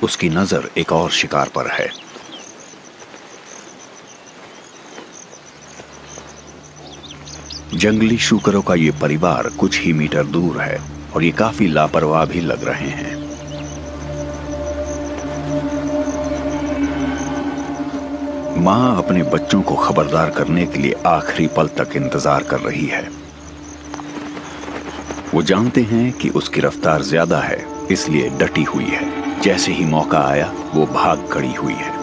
उसकी नजर एक और शिकार पर है। जंगली शूकरों का ये परिवार कुछ ही मीटर दूर है और ये काफी लापरवाह भी लग रहे हैं। मां अपने बच्चों को खबरदार करने के लिए आखिरी पल तक इंतजार कर रही है। वो जानते हैं कि उसकी रफ्तार ज्यादा है, इसलिए डटी हुई है। जैसे ही मौका आया वो भाग खड़ी हुई है।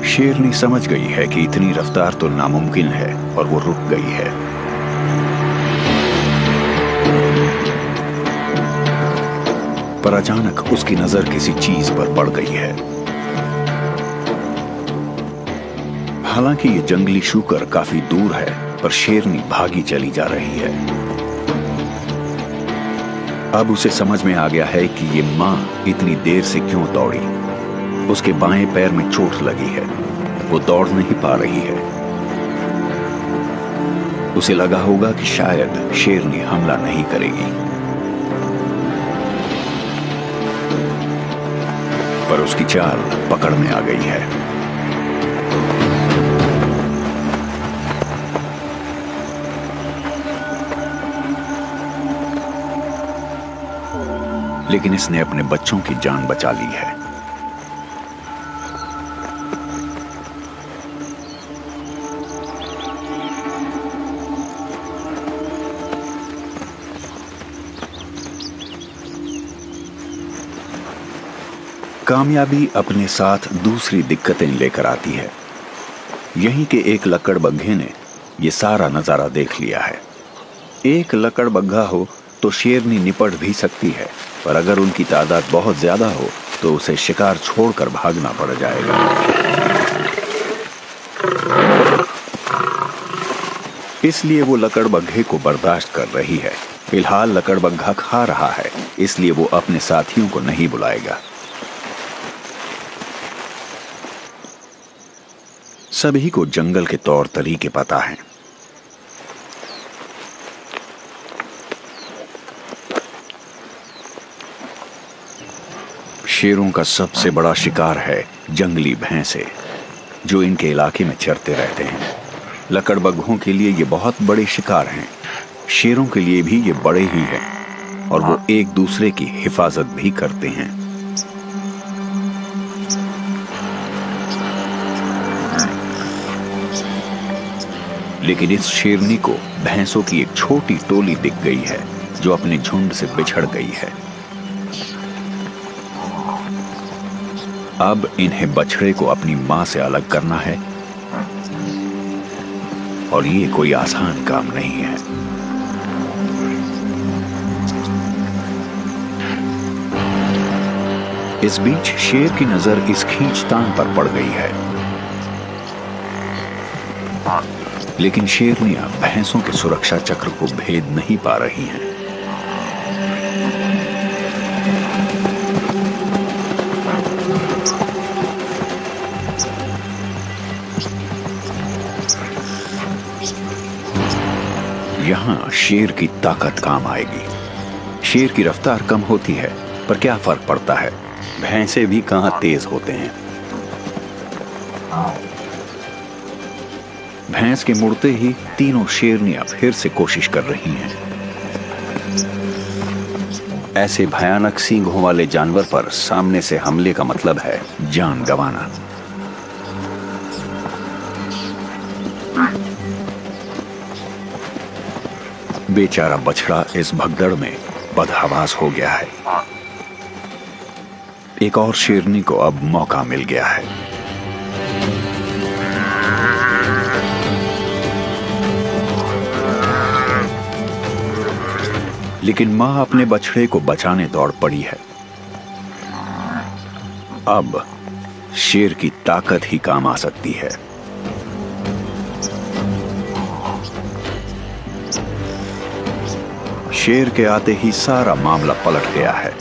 शेरनी समझ गई है कि इतनी रफ्तार तो नामुमकिन है और वो रुक गई है। पर अचानक उसकी नजर किसी चीज पर पड़ गई है। हालांकि ये जंगली शूकर काफी दूर है, पर शेरनी भागी चली जा रही है। अब उसे समझ में आ गया है कि ये मां इतनी देर से क्यों दौड़ी। उसके बाएं पैर में चोट लगी है, वो दौड़ नहीं पा रही है। उसे लगा होगा कि शायद शेरनी हमला नहीं करेगी, पर उसकी चाल पकड़ में आ गई है। लेकिन इसने अपने बच्चों की जान बचा ली है। कामयाबी अपने साथ दूसरी दिक्कतें लेकर आती है। यहीं के एक लकड़बग्घे ने यह सारा नजारा देख लिया है। एक लकड़बग्घा हो तो शेरनी निपट भी सकती है, पर अगर उनकी तादाद बहुत ज्यादा हो तो उसे शिकार छोड़कर भागना पड़ जाएगा। इसलिए वो लकड़बग्घे को बर्दाश्त कर रही है। फिलहाल लकड़बग्घा खा रहा है, इसलिए वो अपने साथियों को नहीं बुलाएगा। सभी को जंगल के तौर तरीके पता हैं। शेरों का सबसे बड़ा शिकार है जंगली भैंसे, जो इनके इलाके में चरते रहते हैं। लकड़बग्घों के लिए ये बहुत बड़े शिकार हैं। शेरों के लिए भी ये बड़े ही हैं और वो एक दूसरे की हिफाजत भी करते हैं। लेकिन इस शेरनी को भैंसों की एक छोटी टोली दिख गई है, जो अपने झुंड से बिछड़ गई है। अब इन्हें बछड़े को अपनी मां से अलग करना है, और ये कोई आसान काम नहीं है। इस बीच शेर की नजर इस खींचतान पर पड़ गई है, लेकिन शेरनियां भैंसों के सुरक्षा चक्र को भेद नहीं पा रही हैं। यहां शेर की ताकत काम आएगी। शेर की रफ्तार कम होती है, पर क्या फर्क पड़ता है, भैंसे भी कहां तेज होते हैं। भैंस के मुड़ते ही तीनों शेरनियां फिर से कोशिश कर रही हैं। ऐसे भयानक सींगों वाले जानवर पर सामने से हमले का मतलब है जान गंवाना। बेचारा बछड़ा इस भगदड़ में बदहवास हो गया है। एक और शेरनी को अब मौका मिल गया है। लेकिन मां अपने बछड़े को बचाने दौड़ पड़ी है। अब शेर की ताकत ही काम आ सकती है। शेर के आते ही सारा मामला पलट गया है।